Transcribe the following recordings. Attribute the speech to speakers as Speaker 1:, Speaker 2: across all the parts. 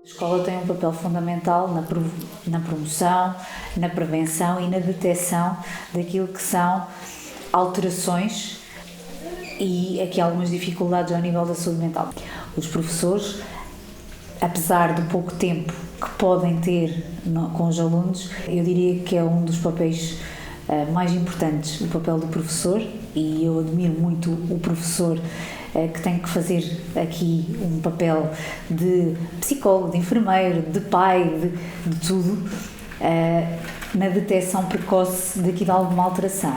Speaker 1: A escola tem um papel fundamental na promoção, na prevenção e na detecção daquilo que são alterações e aqui algumas dificuldades ao nível da saúde mental. Os professores, apesar do pouco tempo que podem ter com os alunos, eu diria que é um dos papéis mais importantes, o papel do professor, e eu admiro muito o professor que tem que fazer aqui um papel de psicólogo, de enfermeiro, de pai, de tudo, na detecção precoce daqui de alguma alteração.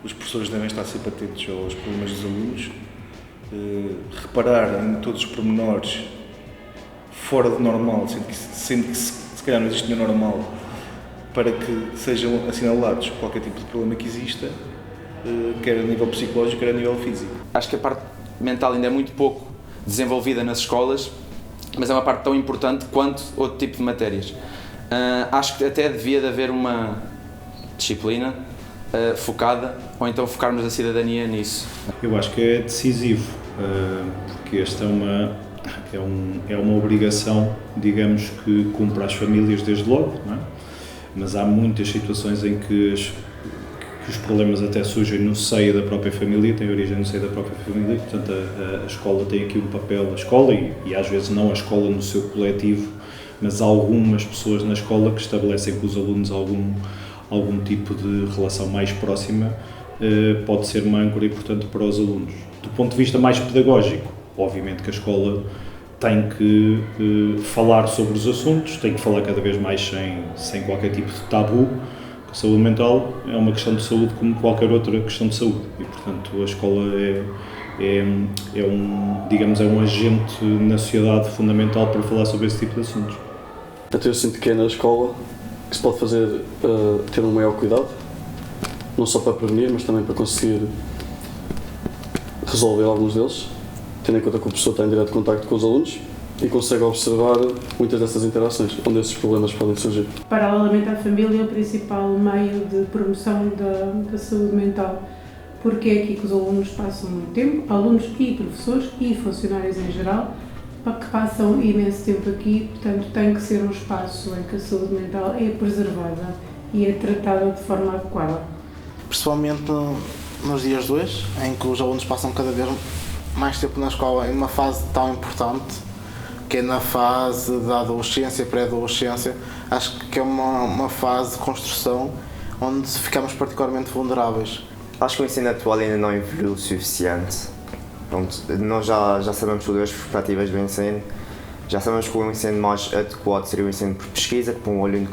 Speaker 2: Os professores devem estar sempre atentos aos problemas dos alunos, reparar em todos os pormenores fora de normal, sendo que se calhar não existe nenhum normal, para que sejam assinalados qualquer tipo de problema que exista, quer a nível psicológico, quer a nível físico.
Speaker 3: Acho que a parte mental ainda é muito pouco desenvolvida nas escolas, mas é uma parte tão importante quanto outro tipo de matérias. Acho que até devia de haver uma disciplina focada, ou então focarmos a cidadania nisso.
Speaker 4: Eu acho que é decisivo, porque esta é uma obrigação, digamos, que cumpre às famílias desde logo, não é? Mas há muitas situações em que os problemas até surgem no seio da própria família, têm origem no seio da própria família, portanto a escola tem aqui um papel, a escola e às vezes não a escola no seu coletivo, mas algumas pessoas na escola que estabelecem com os alunos algum tipo de relação mais próxima, pode ser uma âncora importante para os alunos. Do ponto de vista mais pedagógico, obviamente que a escola tem que falar sobre os assuntos, tem que falar cada vez mais sem qualquer tipo de tabu. A saúde mental é uma questão de saúde como qualquer outra questão de saúde e, portanto, a escola é um agente na sociedade fundamental para falar sobre esse tipo de assuntos.
Speaker 5: Até eu sinto que é na escola que se pode fazer ter um maior cuidado, não só para prevenir, mas também para conseguir resolver alguns deles, tendo em conta que o professor está em direto contacto com os alunos e consegue observar muitas dessas interações, onde esses problemas podem surgir.
Speaker 6: Paralelamente à família, é o principal meio de promoção da saúde mental, porque é aqui que os alunos passam muito tempo, alunos e professores e funcionários em geral, que passam imenso tempo aqui, portanto tem que ser um espaço em que a saúde mental é preservada e é tratada de forma adequada.
Speaker 7: Principalmente nos dias de hoje, em que os alunos passam cada vez mais tempo na escola, em uma fase tão importante, que é na fase da adolescência, pré-adolescência, acho que é uma fase de construção onde ficamos particularmente vulneráveis.
Speaker 8: Acho que o ensino atual ainda não evoluiu o suficiente. Pronto, nós já sabemos todas as perspectivas do ensino, já sabemos que o ensino mais adequado seria o ensino por pesquisa, para um aluno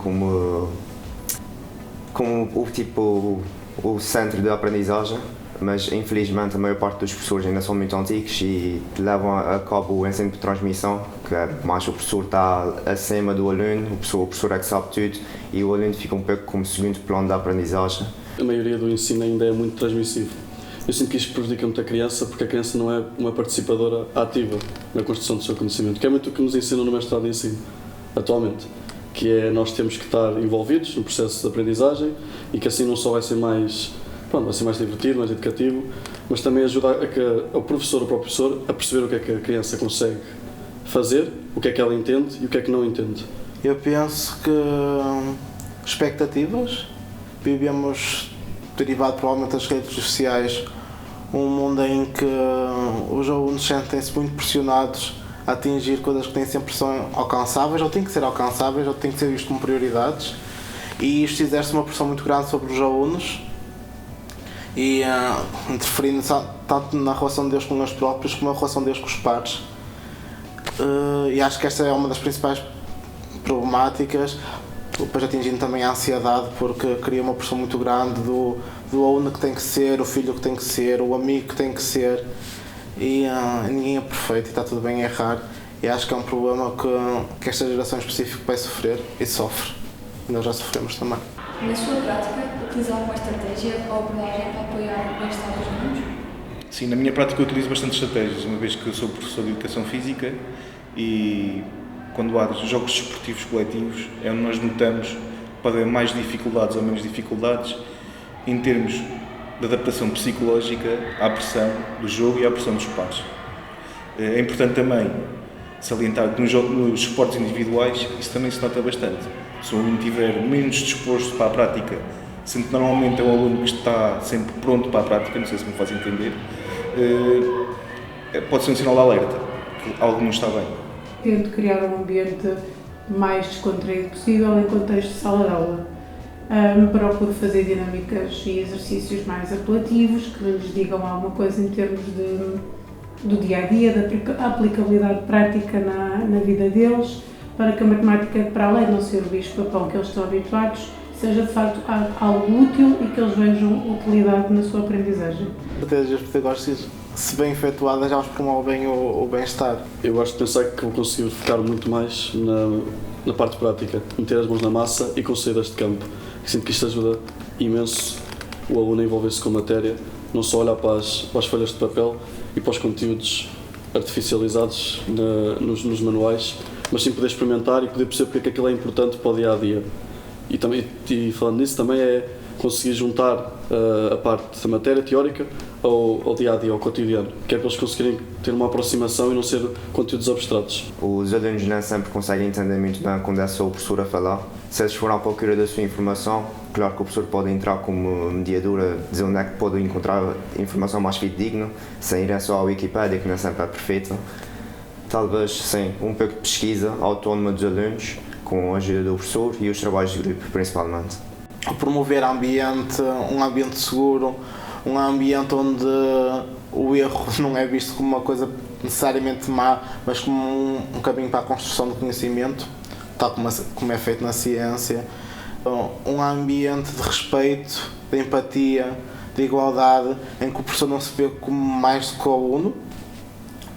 Speaker 8: como o centro de aprendizagem, mas infelizmente a maior parte dos professores ainda são muito antigos e levam a cabo o ensino por transmissão, que é mais o professor está acima do aluno, o professor é que sabe tudo e o aluno fica um pouco como segundo plano da aprendizagem.
Speaker 5: A maioria do ensino ainda é muito transmissivo. Eu sinto que isto prejudica muito a criança, porque a criança não é uma participadora ativa na construção do seu conhecimento, que é muito o que nos ensinam no mestrado de ensino, atualmente, que é nós temos que estar envolvidos no processo de aprendizagem e que assim não só vai ser mais divertido, mais educativo, mas também ajuda o próprio professor a perceber o que é que a criança consegue fazer, o que é que ela entende e o que é que não entende.
Speaker 7: Eu penso que expectativas, vivemos, derivado provavelmente das redes sociais, um mundo em que os alunos sentem-se muito pressionados a atingir coisas que nem sempre são alcançáveis, ou têm que ser alcançáveis, ou têm que ser vistos como prioridades, e isto exerce uma pressão muito grande sobre os alunos e interferindo tanto na relação deles com eles próprios como na relação deles com os pares. E acho que esta é uma das principais problemáticas, depois atingindo também a ansiedade, porque cria uma pressão muito grande do aluno que tem que ser, o filho que tem que ser, o amigo que tem que ser, e ninguém é perfeito e está tudo bem errar, e acho que é um problema que esta geração específica vai sofrer e sofre, e nós já sofremos também.
Speaker 9: Na sua prática, utiliza alguma estratégia ou abordagem para apoiar o bem-estar dos alunos?
Speaker 2: Sim, na minha prática eu utilizo bastante estratégias, uma vez que eu sou professor de Educação Física e quando há jogos desportivos coletivos é onde nós notamos que pode haver mais dificuldades ou menos dificuldades em termos de adaptação psicológica à pressão do jogo e à pressão dos pares. É importante também salientar que nos esportes individuais isso também se nota bastante. Se o aluno estiver menos disposto para a prática, sendo que normalmente é um aluno que está sempre pronto para a prática, não sei se me faz entender, pode ser um sinal de alerta, que algo não está bem.
Speaker 6: Tento criar um ambiente mais descontraído possível em contexto de sala de aula. Procuro fazer dinâmicas e exercícios mais apelativos, que lhes digam alguma coisa em termos do dia-a-dia, da aplicabilidade prática na vida deles, para que a matemática, para além de não ser o bicho-papão que eles estão habituados, seja de facto algo útil e que eles vejam utilidade na sua aprendizagem.
Speaker 7: Estratégias pedagógicas, se bem efetuadas, elas promovem o bem-estar.
Speaker 5: Eu gosto de pensar que vou conseguir focar muito mais na parte prática, meter as mãos na massa e com saídas de campo. Eu sinto que isto ajuda imenso o aluno a envolver-se com a matéria, não só olhar para as folhas de papel e para os conteúdos artificializados nos manuais, mas sim poder experimentar e poder perceber porque é que aquilo é importante para o dia-a-dia. E falando nisso, também é conseguir juntar a parte da matéria teórica ao dia-a-dia, ao cotidiano, que é para eles conseguirem ter uma aproximação e não ser conteúdos abstratos.
Speaker 8: Os alunos nem sempre conseguem entender muito bem quando é só o professor a falar. Se eles forem à procura da sua informação, claro que o professor pode entrar como mediadora, dizer onde é que pode encontrar informação mais fidedigna, sem ir só à Wikipédia, que nem sempre é perfeita. Talvez, sim, um pouco de pesquisa autónoma dos alunos, com a ajuda do professor e os trabalhos de grupo, principalmente.
Speaker 7: Promover um ambiente seguro, um ambiente onde o erro não é visto como uma coisa necessariamente má, mas como um caminho para a construção do conhecimento, tal como é feito na ciência. Um ambiente de respeito, de empatia, de igualdade, em que o professor não se vê como mais do que o aluno,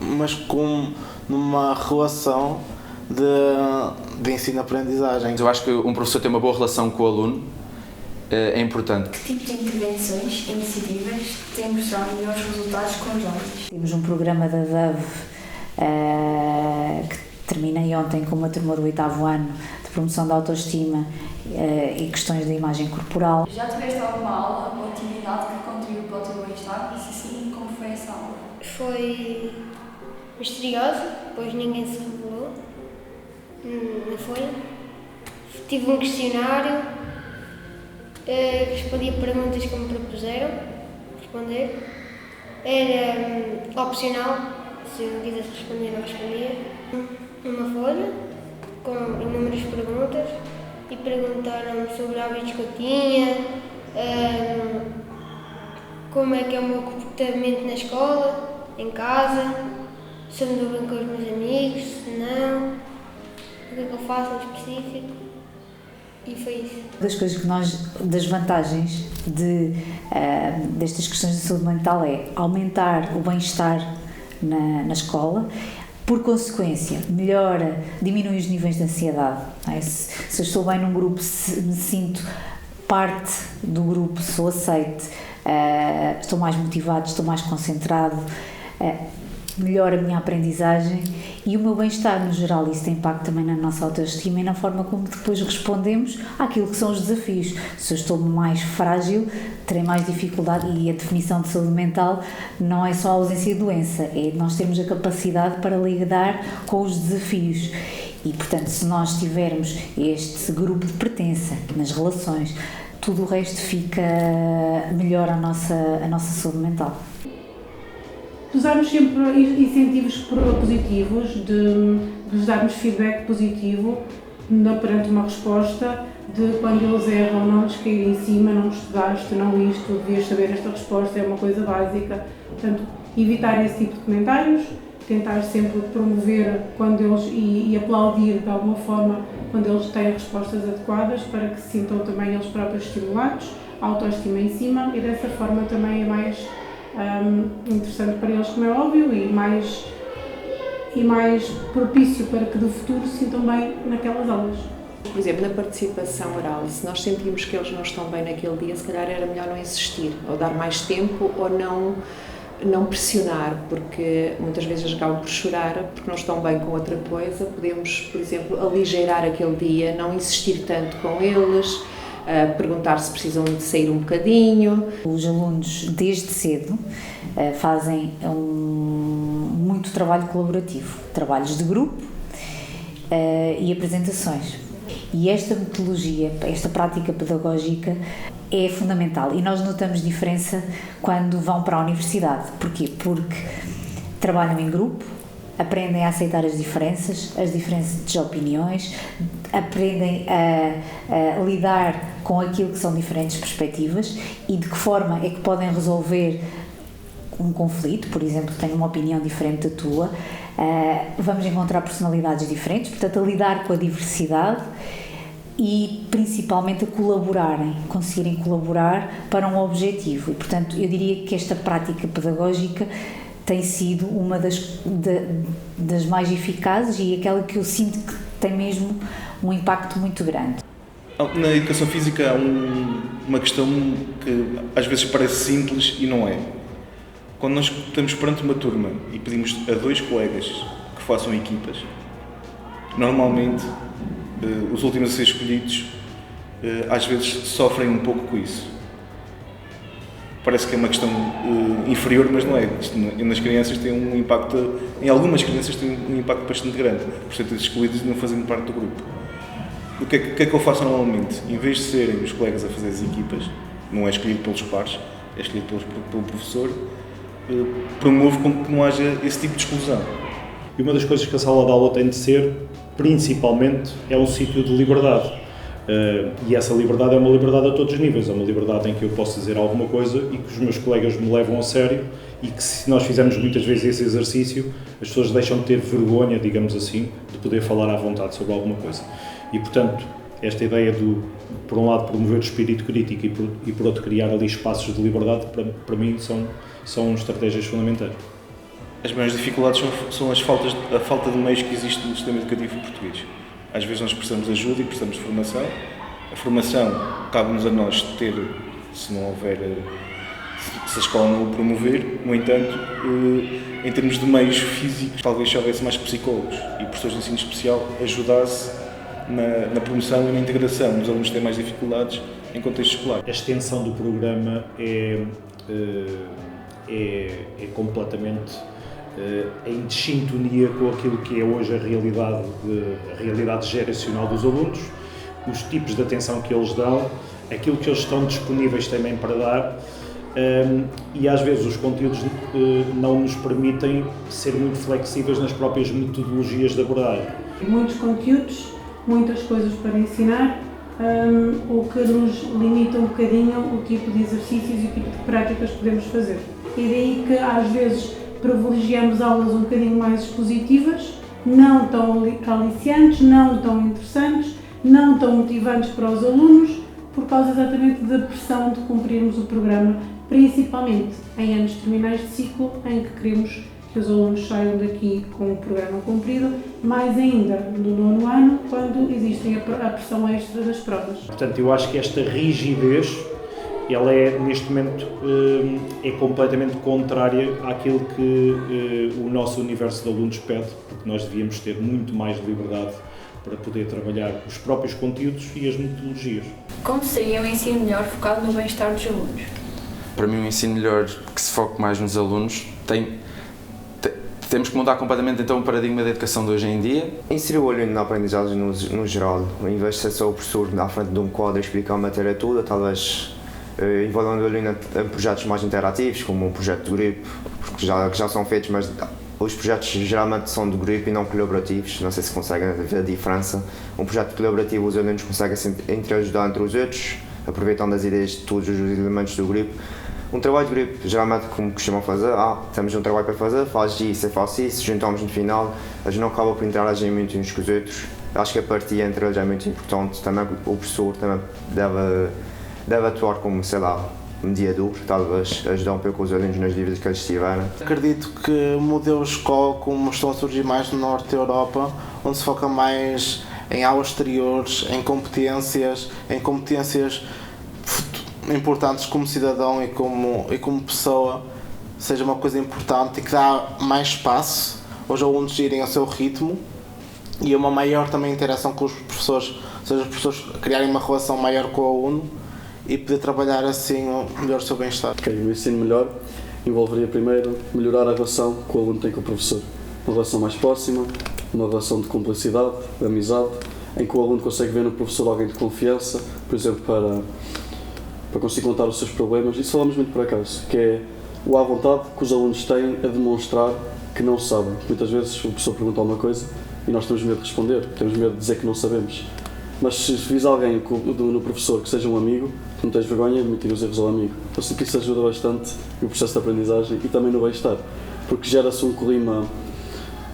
Speaker 7: mas como numa relação de ensino-aprendizagem.
Speaker 3: Eu acho que um professor ter uma boa relação com o aluno é importante.
Speaker 9: Que tipo de intervenções e iniciativas têm mostrado melhores resultados com os jovens?
Speaker 1: Temos um programa da DAV que terminei ontem com uma turma do 8º ano de promoção da autoestima e questões da imagem corporal.
Speaker 9: Já tiveste alguma aula ou atividade que contribuiu para o teu bem-estar? E se sim, como foi essa aula?
Speaker 10: Foi misterioso, pois ninguém se revelou. Não foi? Tive um questionário, respondi a perguntas que me propuseram responder. Era opcional, se eu quisesse responder, não respondia. Uma folha com inúmeras perguntas e perguntaram-me sobre hábitos que eu tinha, como é que é o meu comportamento na escola, em casa, se eu me dou bem com os meus amigos, se não, o que é que eu faço em específico, e foi isso.
Speaker 1: Das vantagens destas questões de saúde mental é aumentar o bem-estar na escola, por consequência, diminui os níveis de ansiedade. Não é? Se eu estou bem num grupo, se me sinto parte do grupo, sou aceite, estou mais motivado, estou mais concentrado, melhora a minha aprendizagem e o meu bem-estar no geral. Isso tem impacto também na nossa autoestima e na forma como depois respondemos àquilo que são os desafios. Se eu estou mais frágil, terei mais dificuldade, e a definição de saúde mental não é só a ausência de doença, é nós termos a capacidade para lidar com os desafios. E, portanto, se nós tivermos este grupo de pertença nas relações, tudo o resto fica melhor a nossa saúde mental.
Speaker 6: Usarmos sempre incentivos positivos, de lhes darmos feedback positivo perante uma resposta, de quando eles erram não lhes cair em cima, não estudaste, não isto, devias saber esta resposta, é uma coisa básica. Portanto, evitar esse tipo de comentários, tentar sempre promover quando eles e aplaudir de alguma forma quando eles têm respostas adequadas, para que se sintam também eles próprios estimulados, a autoestima em cima, e dessa forma também é mais interessante para eles, como é óbvio, e mais propício para que do futuro se sintam bem naquelas aulas.
Speaker 11: Por exemplo, na participação oral, se nós sentimos que eles não estão bem naquele dia, se calhar era melhor não insistir, ou dar mais tempo, ou não pressionar, porque muitas vezes eles acabam por chorar porque não estão bem com outra coisa. Podemos, por exemplo, aligeirar aquele dia, não insistir tanto com eles, perguntar se precisam de sair um bocadinho.
Speaker 1: Os alunos, desde cedo, fazem um muito trabalho colaborativo, trabalhos de grupo e apresentações. E esta metodologia, esta prática pedagógica é fundamental e nós notamos diferença quando vão para a universidade. Porquê? Porque trabalham em grupo, aprendem a aceitar as diferenças de opiniões, aprendem a lidar com aquilo que são diferentes perspectivas e de que forma é que podem resolver um conflito. Por exemplo, tenho uma opinião diferente da tua, vamos encontrar personalidades diferentes, portanto a lidar com a diversidade e principalmente a colaborarem, conseguirem colaborar para um objetivo. E portanto eu diria que esta prática pedagógica tem sido uma das mais eficazes e aquela que eu sinto que tem mesmo um impacto muito grande.
Speaker 2: Na educação física há uma questão que às vezes parece simples e não é. Quando nós estamos perante uma turma e pedimos a 2 colegas que façam equipas, normalmente os últimos a ser escolhidos às vezes sofrem um pouco com isso. Parece que é uma questão inferior, mas não é. Isto, nas crianças tem um impacto, em algumas crianças tem um impacto bastante grande, por serem excluídas e não fazerem parte do grupo. O que é que eu faço normalmente? Em vez de serem os colegas a fazer as equipas, não é escolhido pelos pares, é escolhido pelo professor, promovo com que não haja esse tipo de exclusão.
Speaker 4: E uma das coisas que a sala de aula tem de ser, principalmente, é um sítio de liberdade. E essa liberdade é uma liberdade a todos os níveis, é uma liberdade em que eu posso dizer alguma coisa e que os meus colegas me levam a sério e que se nós fizermos muitas vezes esse exercício, as pessoas deixam de ter vergonha, digamos assim, de poder falar à vontade sobre alguma coisa. E, portanto, esta ideia de, por um lado, promover o espírito crítico e por outro, criar ali espaços de liberdade, para mim, são estratégias fundamentais.
Speaker 2: As maiores dificuldades são a falta de meios que existe no sistema educativo português. Às vezes nós precisamos de ajuda e precisamos de formação. A formação cabe-nos a nós ter, se não houver, se a escola não o promover. No entanto, em termos de meios físicos, talvez se houvesse mais psicólogos e professores de ensino especial ajudasse na promoção e na integração dos alunos que têm mais dificuldades em contexto escolar.
Speaker 4: A extensão do programa é completamente em sintonia com aquilo que é hoje a realidade geracional dos alunos, os tipos de atenção que eles dão, aquilo que eles estão disponíveis também para dar, e às vezes os conteúdos não nos permitem ser muito flexíveis nas próprias metodologias de abordagem.
Speaker 6: Muitos conteúdos, muitas coisas para ensinar, o que nos limita um bocadinho o tipo de exercícios e o tipo de práticas que podemos fazer. E daí que às vezes privilegiamos aulas um bocadinho mais expositivas, não tão aliciantes, não tão interessantes, não tão motivantes para os alunos, por causa exatamente da pressão de cumprirmos o programa, principalmente em anos terminais de ciclo, em que queremos que os alunos saiam daqui com o programa cumprido, mais ainda no 9º ano, quando existe a pressão extra das provas.
Speaker 4: Portanto, eu acho que esta rigidez, ela é, neste momento, é completamente contrária àquilo que o nosso universo de alunos pede, porque nós devíamos ter muito mais liberdade para poder trabalhar os próprios conteúdos e as metodologias.
Speaker 9: Como seria um ensino melhor focado no bem-estar dos alunos?
Speaker 3: Para mim, um ensino melhor que se foque mais nos alunos temos que mudar completamente então o paradigma da educação de hoje em dia.
Speaker 8: Inserir o aluno na aprendizagem no geral, em vez de ser só o professor à frente de um quadro a explicar a matéria toda, talvez envolvendo o aluno em projetos mais interativos, como um projeto de grupo, que já são feitos, mas os projetos geralmente são de grupo e não colaborativos, não sei se conseguem ver a diferença. Um projeto colaborativo, os alunos conseguem se interajudar entre os outros, aproveitando as ideias de todos os elementos do grupo. Um trabalho de grupo, geralmente, como costumam fazer, temos um trabalho para fazer, faz isso, eu faço isso, juntamos no final, a gente não acaba por interagir muito uns com os outros. Acho que a partilha entre eles é muito importante, também o professor também deve atuar como, sei lá, mediador, talvez ajudar um pouco os alunos nas dúvidas que eles tiverem.
Speaker 7: Acredito que modelos de escola, como estão a surgir mais no norte da Europa, onde se foca mais em aulas exteriores, em competências importantes como cidadão e como pessoa, seja uma coisa importante e que dá mais espaço aos alunos irem ao seu ritmo e uma maior também interação com os professores, ou seja, os professores criarem uma relação maior com o aluno e poder trabalhar assim melhor o seu bem-estar.
Speaker 5: O ensino melhor envolveria primeiro melhorar a relação que o aluno tem com o professor. Uma relação mais próxima, uma relação de cumplicidade, de amizade, em que o aluno consegue ver no professor alguém de confiança, por exemplo, para conseguir contar os seus problemas. Isso falamos muito por acaso, que é o à vontade que os alunos têm a demonstrar que não sabem. Muitas vezes o professor pergunta alguma coisa e nós temos medo de responder, temos medo de dizer que não sabemos. Mas se vis alguém no professor que seja um amigo, não tens vergonha de admitir os erros ao amigo. Eu sinto que isso ajuda bastante no processo de aprendizagem e também no bem-estar, porque gera-se um clima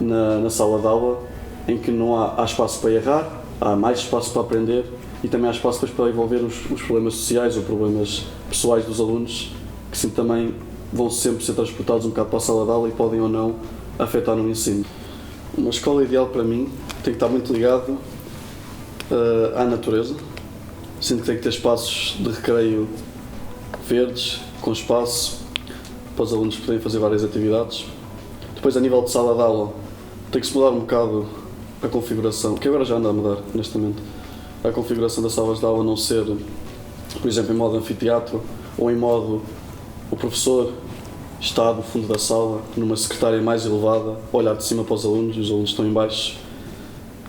Speaker 5: na sala de aula em que não há espaço para errar, há mais espaço para aprender e também há espaço depois para envolver os problemas sociais ou problemas pessoais dos alunos, que sim, também vão sempre ser transportados um bocado para a sala de aula e podem ou não afetar no ensino. Uma escola ideal para mim tem que estar muito ligado à natureza. Sinto que tem que ter espaços de recreio verdes, com espaço para os alunos poderem fazer várias atividades. Depois, a nível de sala de aula, tem que se mudar um bocado a configuração, que agora já anda a mudar, honestamente. A configuração das salas de aula não ser, por exemplo, em modo anfiteatro ou em modo o professor está no fundo da sala, numa secretária mais elevada, a olhar de cima para os alunos e os alunos estão em baixo.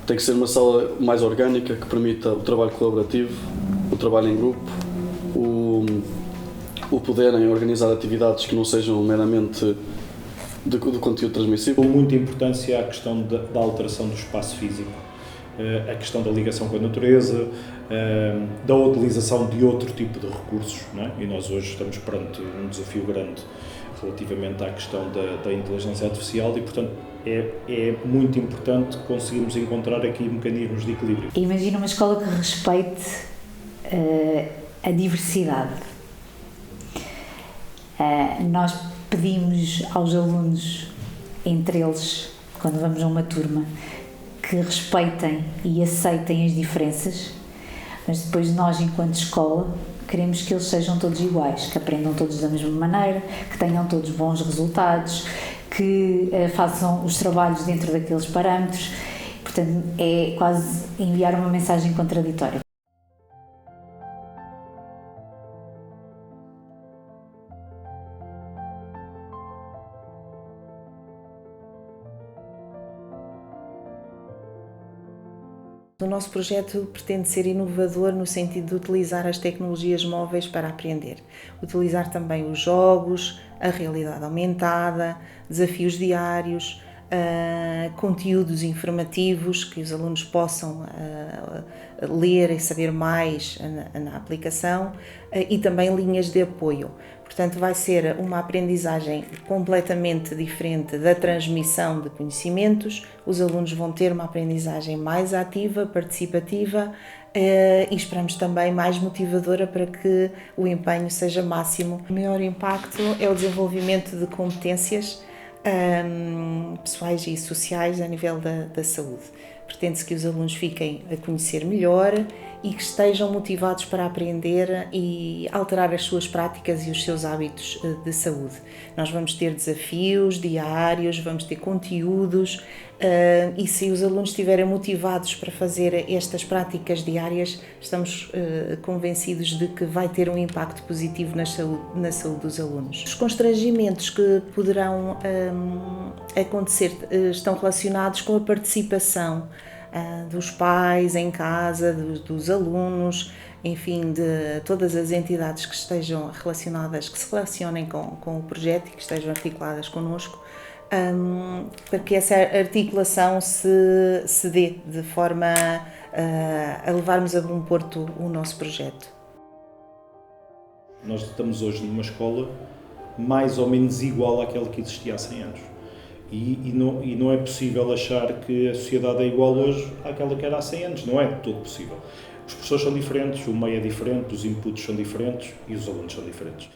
Speaker 5: Tem que ser uma sala mais orgânica, que permita o trabalho colaborativo, o trabalho em grupo, o poderem organizar atividades que não sejam meramente do conteúdo transmissível.
Speaker 4: Com muita importância a questão da alteração do espaço físico, a questão da ligação com a natureza, da utilização de outro tipo de recursos, não é? E nós hoje estamos perante um desafio grande relativamente à questão da inteligência artificial e, portanto, é muito importante conseguirmos encontrar aqui mecanismos de equilíbrio.
Speaker 1: Imagina uma escola que respeite a diversidade. Nós pedimos aos alunos, entre eles, quando vamos a uma turma, que respeitem e aceitem as diferenças, mas depois nós, enquanto escola, queremos que eles sejam todos iguais, que aprendam todos da mesma maneira, que tenham todos bons resultados, que façam os trabalhos dentro daqueles parâmetros. Portanto, é quase enviar uma mensagem contraditória.
Speaker 11: O nosso projeto pretende ser inovador no sentido de utilizar as tecnologias móveis para aprender. Utilizar também os jogos, a realidade aumentada, desafios diários, conteúdos informativos que os alunos possam ler e saber mais na aplicação e também linhas de apoio. Portanto, vai ser uma aprendizagem completamente diferente da transmissão de conhecimentos. Os alunos vão ter uma aprendizagem mais ativa, participativa e esperamos também mais motivadora para que o empenho seja máximo. O maior impacto é o desenvolvimento de competências pessoais e sociais a nível da saúde. Pretende-se que os alunos fiquem a conhecer melhor e que estejam motivados para aprender e alterar as suas práticas e os seus hábitos de saúde. Nós vamos ter desafios diários, vamos ter conteúdos e se os alunos estiverem motivados para fazer estas práticas diárias, estamos convencidos de que vai ter um impacto positivo na saúde dos alunos. Os constrangimentos que poderão acontecer estão relacionados com a participação dos pais em casa, dos alunos, enfim, de todas as entidades que estejam relacionadas, que se relacionem com o projeto e que estejam articuladas connosco, para que essa articulação se dê de forma a levarmos a bom porto o nosso projeto.
Speaker 4: Nós estamos hoje numa escola mais ou menos igual àquela que existia há 100 anos. E não é possível achar que a sociedade é igual hoje àquela que era há 100 anos. Não é de todo possível. Os professores são diferentes, o meio é diferente, os inputs são diferentes e os alunos são diferentes.